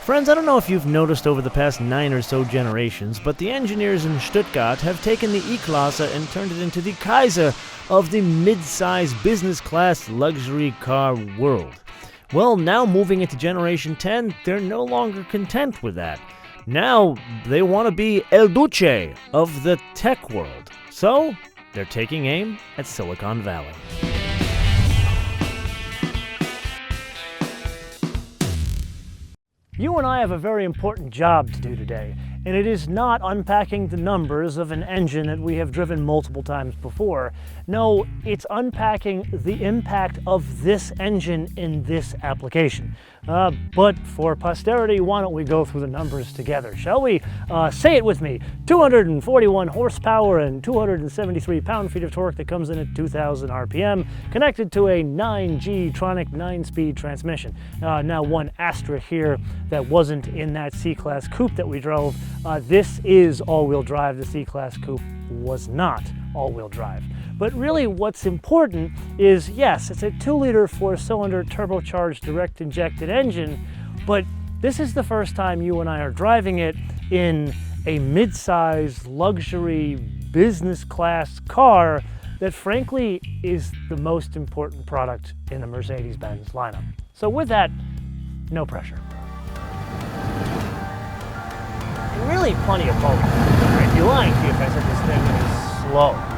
Friends, I don't know if you've noticed over the past 9 or so generations, but the engineers in Stuttgart have taken the E Klasse and turned it into the Kaiser of the mid-size business class luxury car world. Well, now moving into Generation 10, they're no longer content with that. Now they want to be El Duce of the tech world. So they're taking aim at Silicon Valley. You and I have a very important job to do today, and it is not unpacking the numbers of an engine that we have driven multiple times before. No, it's unpacking the impact of this engine in this application. But for posterity, why don't we go through the numbers together, shall we? Say it with me. 241 horsepower and 273 pound-feet of torque that comes in at 2,000 RPM, connected to a 9G Tronic 9-speed transmission. Now one asterisk here that wasn't in that C-Class coupe that we drove. This is all-wheel drive. The C-Class coupe was not all-wheel drive. But really what's important is, yes, it's a 2-liter 4-cylinder turbocharged direct injected engine, but this is the first time you and I are driving it in a mid-size luxury business class car that frankly is the most important product in the Mercedes Benz lineup. So with that, no pressure. And really plenty of power. I'd be lying to you if I said this thing is slow.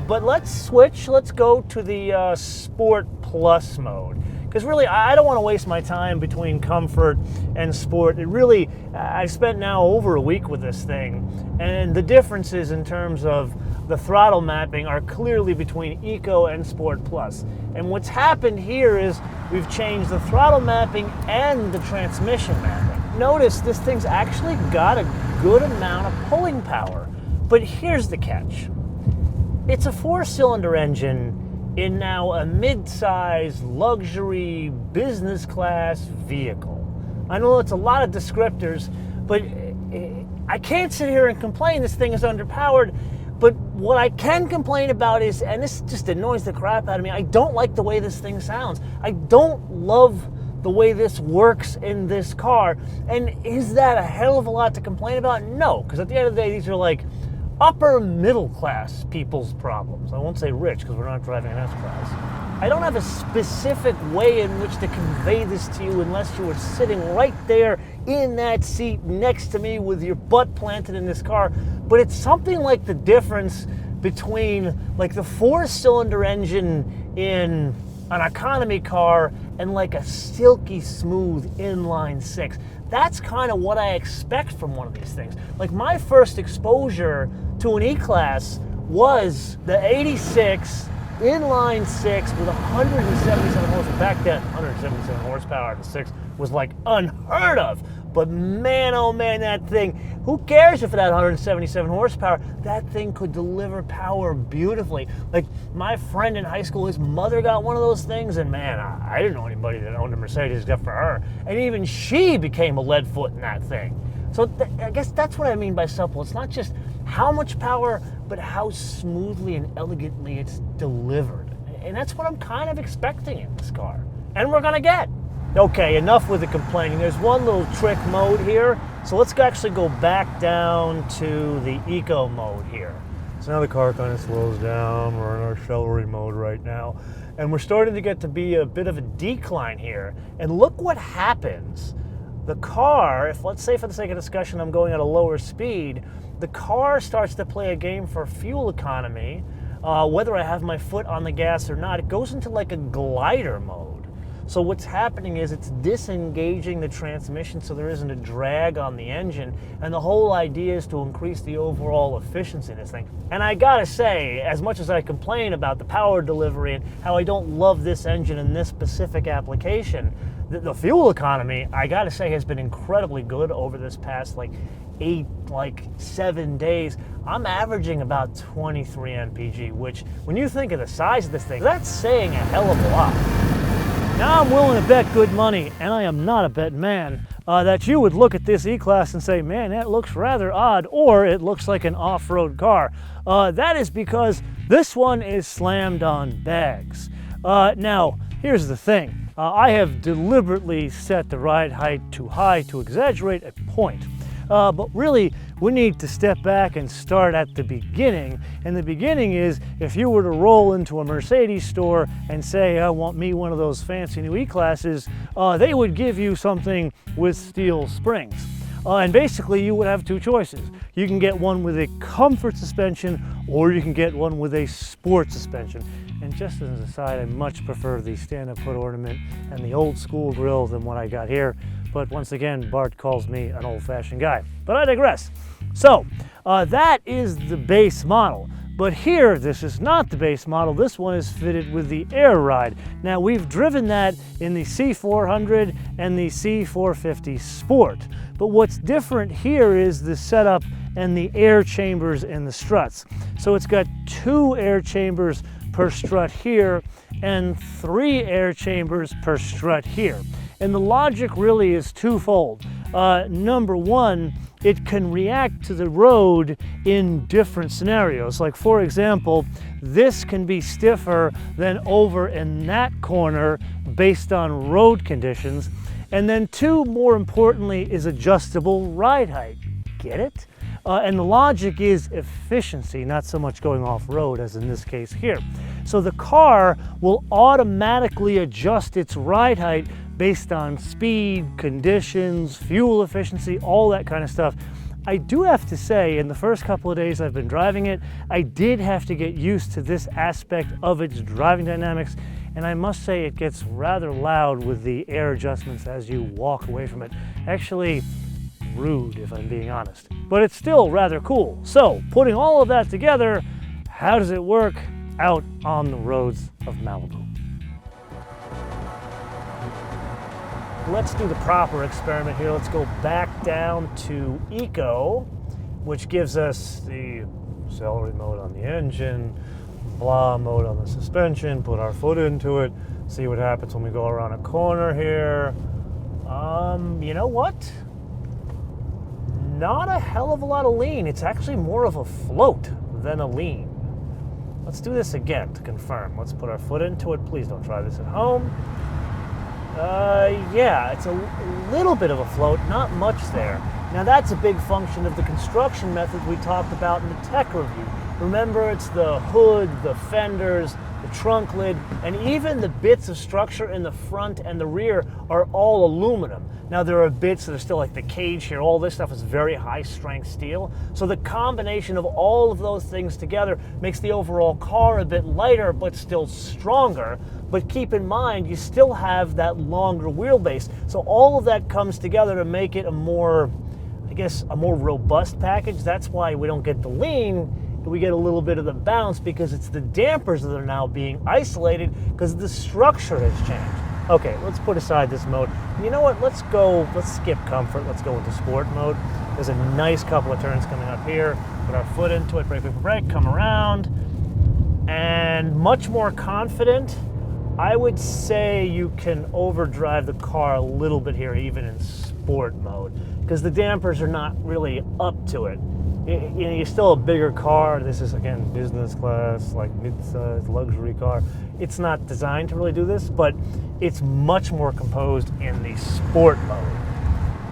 But let's switch. Let's go to the Sport Plus mode. Because really, I don't want to waste my time between comfort and sport. It really, I've spent now over a week with this thing, and the differences in terms of the throttle mapping are clearly between Eco and Sport Plus. And what's happened here is we've changed the throttle mapping and the transmission mapping. Notice this thing's actually got a good amount of pulling power. But here's the catch. It's a 4-cylinder engine in now a mid-size luxury business class vehicle. I know it's a lot of descriptors, but I can't sit here and complain this thing is underpowered. But what I can complain about is, and this just annoys the crap out of me, I don't like the way this thing sounds. I don't love the way this works in this car. And is that a hell of a lot to complain about? No, because at the end of the day, these are like upper middle class people's problems. I won't say rich because we're not driving an S-Class. I don't have a specific way in which to convey this to you unless you were sitting right there in that seat next to me with your butt planted in this car. But it's something like the difference between like the 4-cylinder engine in an economy car and like a silky smooth inline 6. That's kind of what I expect from one of these things. Like my first exposure to an E-Class was the 86 inline 6 with 177 horsepower. Back then, 177 horsepower and 6 was like unheard of. But man, oh man, that thing, who cares if it had 177 horsepower? That thing could deliver power beautifully. Like my friend in high school, his mother got one of those things, and man, I didn't know anybody that owned a Mercedes except for her. And even she became a lead foot in that thing. So I guess that's what I mean by supple. It's not just how much power, but how smoothly and elegantly it's delivered. And that's what I'm kind of expecting in this car. And we're gonna get. Okay, enough with the complaining. There's one little trick mode here. So let's actually go back down to the Eco mode here. So now the car kind of slows down. We're in our chivalry mode right now. And we're starting to get to be a bit of a decline here. And look what happens. The car, if let's say for the sake of discussion I'm going at a lower speed, the car starts to play a game for fuel economy, whether I have my foot on the gas or not. It goes into like a glider mode. So what's happening is it's disengaging the transmission so there isn't a drag on the engine, and the whole idea is to increase the overall efficiency of this thing. And I gotta say, as much as I complain about the power delivery and how I don't love this engine in this specific application, the fuel economy, I gotta say, has been incredibly good over this past like 7 days. I'm averaging about 23 mpg, which when you think of the size of this thing, that's saying a hell of a lot. Now I'm willing to bet good money, and I am not a betting man, that you would look at this E-Class and say, man, that looks rather odd, or it looks like an off-road car. That is because this one is slammed on bags. Now, here's the thing. I have deliberately set the ride height too high to exaggerate a point. But really, we need to step back and start at the beginning. And the beginning is, if you were to roll into a Mercedes store and say, I want me one of those fancy new E-Classes, they would give you something with steel springs. And basically, you would have two choices. You can get one with a comfort suspension, or you can get one with a sport suspension. And just as an aside, I much prefer the stand-up foot ornament and the old school grille than what I got here. But once again, Bart calls me an old-fashioned guy. But I digress. So, that is the base model. But here, this is not the base model. This one is fitted with the Air Ride. Now, we've driven that in the C400 and the C450 Sport. But what's different here is the setup and the air chambers and the struts. So it's got 2 air chambers per strut here and 3 air chambers per strut here. And the logic really is twofold. Number one, it can react to the road in different scenarios. Like, for example, this can be stiffer than over in that corner based on road conditions. And then 2, more importantly, is adjustable ride height. Get it? And the logic is efficiency, not so much going off-road as in this case here. So the car will automatically adjust its ride height based on speed, conditions, fuel efficiency, all that kind of stuff. I do have to say, in the first couple of days I've been driving it, I did have to get used to this aspect of its driving dynamics, and I must say it gets rather loud with the air adjustments as you walk away from it. Actually, rude if I'm being honest, but it's still rather cool. So, putting all of that together, how does it work out on the roads of Malibu? Let's do the proper experiment here. Let's go back down to Eco, which gives us the celery mode on the engine, blah mode on the suspension, put our foot into it, see what happens when we go around a corner here. You know what? Not a hell of a lot of lean. It's actually more of a float than a lean. Let's do this again to confirm. Let's put our foot into it. Please don't try this at home. Yeah, it's a little bit of a float, not much there. Now that's a big function of the construction method we talked about in the tech review. Remember, it's the hood, the fenders, the trunk lid, and even the bits of structure in the front and the rear are all aluminum. Now there are bits that are still like the cage here. All this stuff is very high strength steel. So the combination of all of those things together makes the overall car a bit lighter but still stronger. But keep in mind, you still have that longer wheelbase. So all of that comes together to make it a more, I guess, a more robust package. That's why we don't get the lean. We get a little bit of the bounce because it's the dampers that are now being isolated because the structure has changed. Okay, let's put aside this mode. You know what? Let's skip comfort. Let's go into sport mode. There's a nice couple of turns coming up here. Put our foot into it, brake, come around. And much more confident. I would say you can overdrive the car a little bit here, even in sport mode, because the dampers are not really up to it. You know, you're still a bigger car. This is, again, business class, like mid-size luxury car. It's not designed to really do this, but it's much more composed in the sport mode.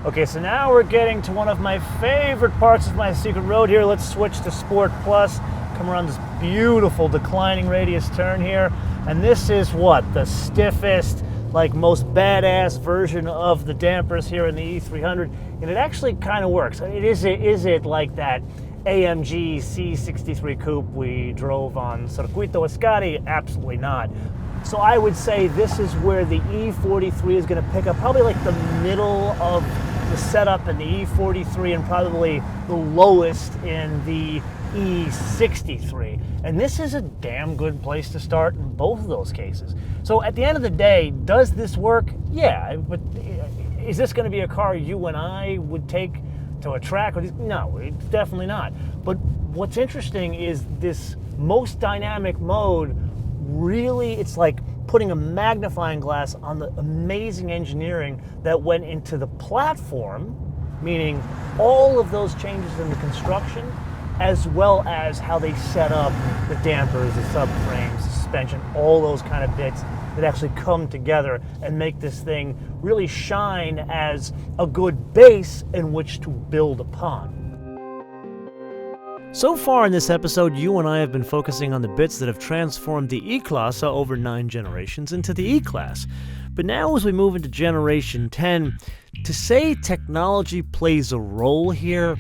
Okay, so now we're getting to one of my favorite parts of my secret road here. Let's switch to Sport Plus. Come around this beautiful declining radius turn here. And this is what? The stiffest, like most badass version of the dampers here in the E300. And it actually kind of works. Is it like that AMG C63 coupe we drove on Circuito Ascari? Absolutely not. So I would say this is where the E43 is going to pick up probably like the middle of the setup in the E43 and probably the lowest in the E63. And this is a damn good place to start in both of those cases. So at the end of the day, does this work? Yeah, but is this going to be a car you and I would take to a track? No, it's definitely not. But what's interesting is this most dynamic mode, really, it's like putting a magnifying glass on the amazing engineering that went into the platform, meaning all of those changes in the construction, as well as how they set up the dampers, the subframes, suspension, all those kind of bits. that actually come together and make this thing really shine as a good base in which to build upon. So far in this episode, you and I have been focusing on the bits that have transformed the E Klasse over 9 generations into the E Class. But now as we move into Generation 10, to say technology plays a role here,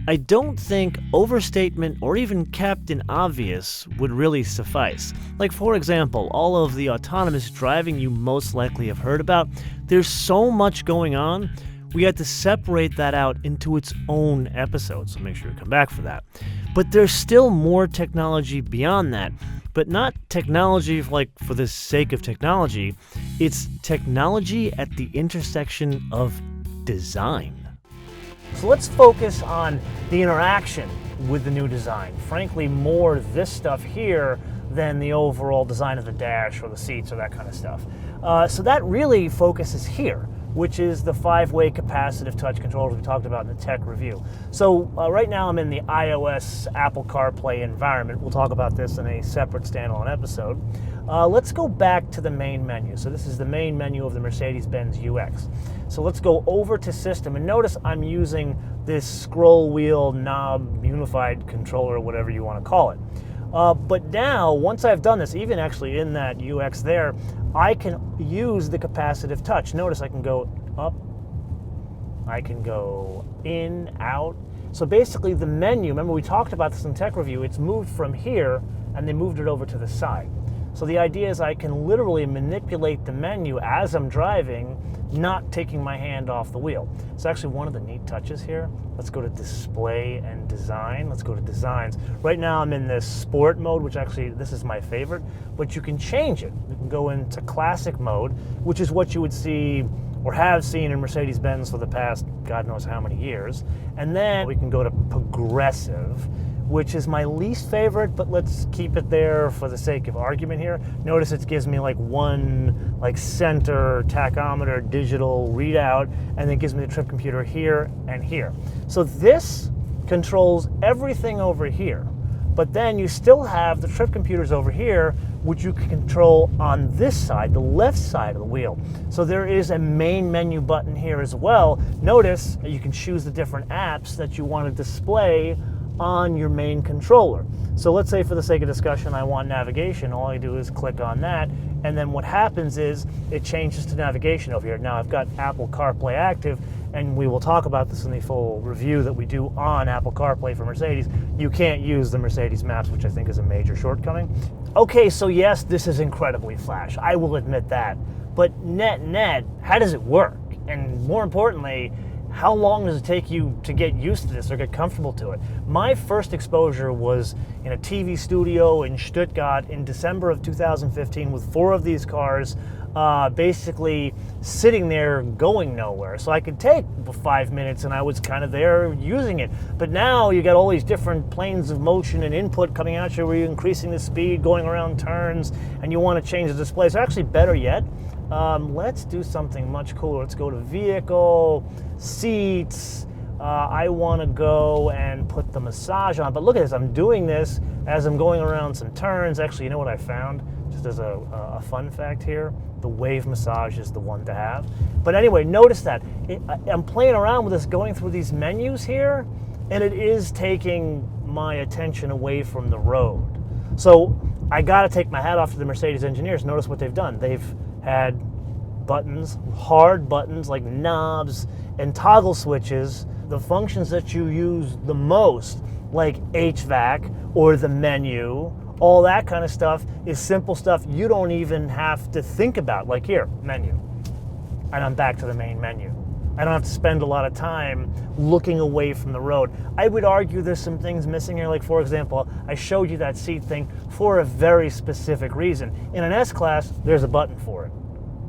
I don't think overstatement or even Captain Obvious would really suffice. Like, for example, all of the autonomous driving you most likely have heard about, there's so much going on, we had to separate that out into its own episode, so make sure you come back for that. But there's still more technology beyond that, but not technology like for the sake of technology. It's technology at the intersection of design. So let's focus on the interaction with the new design. Frankly, more this stuff here than the overall design of the dash or the seats or that kind of stuff. So that really focuses here, which is the 5-way capacitive touch controllers we talked about in the tech review. So right now I'm in the iOS Apple CarPlay environment. We'll talk about this in a separate standalone episode. Let's go back to the main menu. So this is the main menu of the Mercedes Benz UX. So let's go over to System, and notice I'm using this scroll wheel knob unified controller, whatever you want to call it. But now, once I've done this, even actually in that UX there, I can use the capacitive touch. Notice I can go up, I can go in, out. So basically the menu, remember we talked about this in Tech Review, it's moved from here and they moved it over to the side. So the idea is I can literally manipulate the menu as I'm driving, not taking my hand off the wheel. It's actually one of the neat touches here. Let's go to Display and Design. Let's go to Designs. Right now I'm in this Sport mode, which actually, this is my favorite, but you can change it. You can go into Classic mode, which is what you would see or have seen in Mercedes-Benz for the past God knows how many years. And then we can go to Progressive, which is my least favorite, but let's keep it there for the sake of argument here. Notice it gives me like one center tachometer digital readout, and it gives me the trip computer here and here. So this controls everything over here, but then you still have the trip computers over here, which you can control on this side, the left side of the wheel. So there is a main menu button here as well. Notice you can choose the different apps that you want to display on your main controller. So let's say for the sake of discussion I want navigation. All I do is click on that, and then what happens is it changes to navigation over here. Now I've got Apple CarPlay active, and we will talk about this in the full review that we do on Apple CarPlay for Mercedes. You can't use the Mercedes maps, which I think is a major shortcoming. Okay, so yes, this is incredibly flash, I will admit that, but net, how does it work? And more importantly, how long does it take you to get used to this or get comfortable to it? My first exposure was in a TV studio in Stuttgart in December of 2015 with 4 of these cars basically sitting there going nowhere. So I could take 5 minutes and I was kind of there using it. But now you got all these different planes of motion and input coming at you where you're increasing the speed, going around turns, and you want to change the display. So actually better yet, let's do something much cooler. Let's go to Vehicle, Seats. I want to go and put the massage on. But look at this, I'm doing this as I'm going around some turns. Actually, you know what I found? Just as a fun fact here, the wave massage is the one to have. But anyway, notice that. I'm playing around with this, going through these menus here, and it is taking my attention away from the road. So I got to take my hat off to the Mercedes engineers. Notice what they've done. They've had buttons, hard buttons like knobs and toggle switches, the functions that you use the most, like HVAC or the menu, all that kind of stuff is simple stuff you don't even have to think about. Like here, menu, and I'm back to the main menu. I don't have to spend a lot of time looking away from the road. I would argue there's some things missing here, like for example, I showed you that seat thing for a very specific reason. In an S-Class, there's a button for it,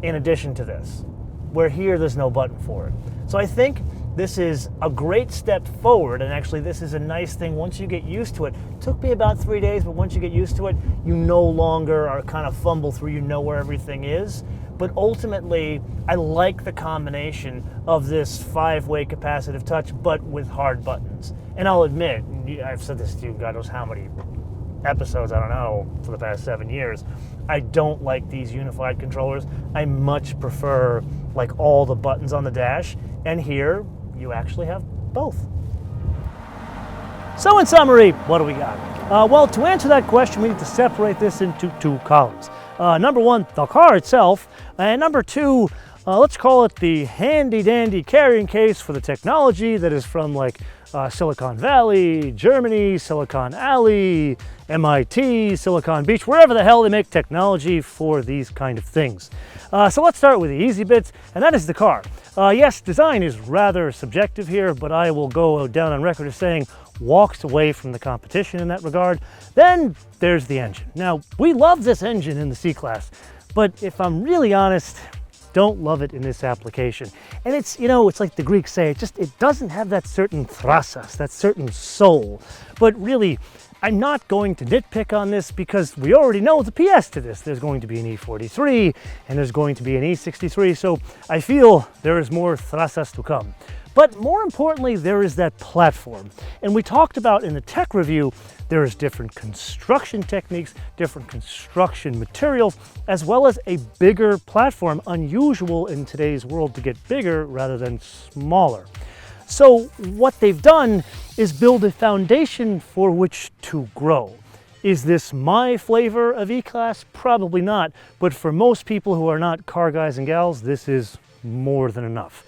in addition to this, where here there's no button for it. So I think this is a great step forward, and actually this is a nice thing once you get used to it. It took me about 3 days, but once you get used to it, you no longer are kind of fumble through, you know where everything is. But ultimately, I like the combination of this 5-way capacitive touch, but with hard buttons. And I'll admit, I've said this to you, God knows how many episodes, I don't know, for the past 7 years. I don't like these unified controllers. I much prefer like all the buttons on the dash, and here you actually have both. So in summary, what do we got? Well, to answer that question, we need to separate this into two columns. Number one, the car itself, and number two, let's call it the handy-dandy carrying case for the technology that is from like Silicon Valley, Germany, Silicon Alley, MIT, Silicon Beach, wherever the hell they make technology for these kind of things. So let's start with the easy bits, and that is the car. Yes, design is rather subjective here, but I will go down on record as saying walks away from the competition in that regard. Then there's the engine. Now, we love this engine in the C-Class, but if I'm really honest, don't love it in this application. And it's, you know, it's like the Greeks say, it doesn't have that certain thrasas, that certain soul. But really, I'm not going to nitpick on this because we already know the PS to this. There's going to be an E43 and there's going to be an E63, so I feel there is more thrasas to come. But more importantly, there is that platform. And we talked about in the tech review, there is different construction techniques, different construction materials, as well as a bigger platform, unusual in today's world to get bigger rather than smaller. So what they've done is build a foundation for which to grow. Is this my flavor of E-Class? Probably not, but for most people who are not car guys and gals, this is more than enough.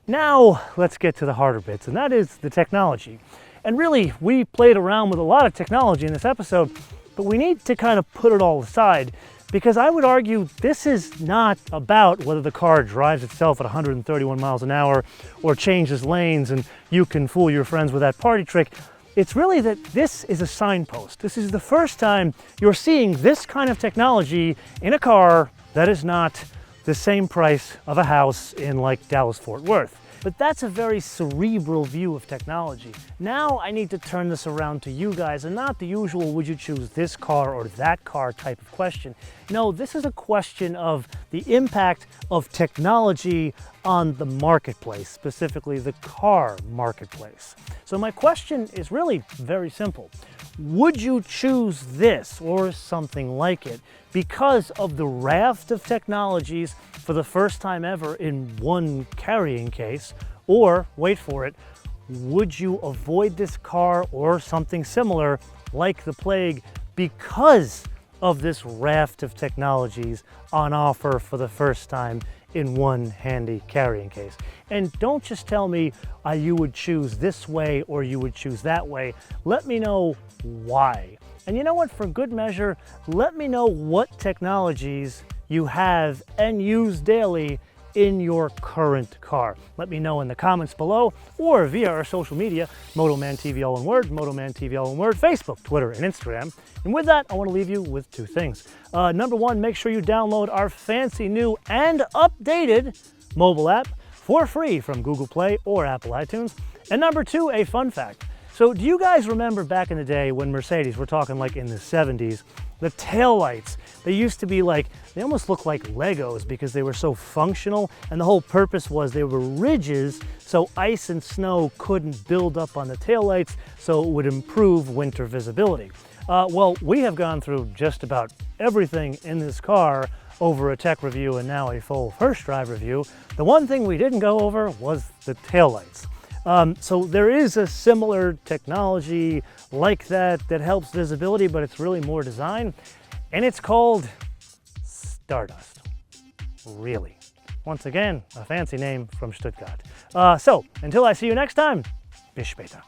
Now, let's get to the harder bits, and that is the technology. And really, we played around with a lot of technology in this episode, but we need to kind of put it all aside, because I would argue this is not about whether the car drives itself at 131 miles an hour or changes lanes and you can fool your friends with that party trick. It's really that this is a signpost. This is the first time you're seeing this kind of technology in a car that is not the same price of a house in like Dallas-Fort Worth. But that's a very cerebral view of technology. Now I need to turn this around to you guys, and not the usual would you choose this car or that car type of question. No, this is a question of the impact of technology on the marketplace, specifically the car marketplace. So my question is really very simple. Would you choose this or something like it because of the raft of technologies for the first time ever in one carrying case? Or, wait for it, would you avoid this car or something similar like the plague because of this raft of technologies on offer for the first time in one handy carrying case? And don't just tell me you would choose this way or you would choose that way. Let me know why. And you know what, for good measure, let me know what technologies you have and use daily in your current car. Let me know in the comments below or via our social media, MotoManTV all in word, MotoManTV all in word, Facebook, Twitter, and Instagram. And with that, I want to leave you with two things. Number one, make sure you download our fancy new and updated mobile app for free from Google Play or Apple iTunes. And number two, a fun fact. So do you guys remember back in the day when Mercedes, we're talking like in the 70s, the taillights, they used to be like, they almost looked like Legos because they were so functional, and the whole purpose was they were ridges so ice and snow couldn't build up on the taillights, so it would improve winter visibility. Well, we have gone through just about everything in this car over a tech review and now a full first drive review. The one thing we didn't go over was the taillights. So there is a similar technology like that helps visibility, but it's really more design, and it's called Stardust. Really. Once again, a fancy name from Stuttgart. So until I see you next time, bis später.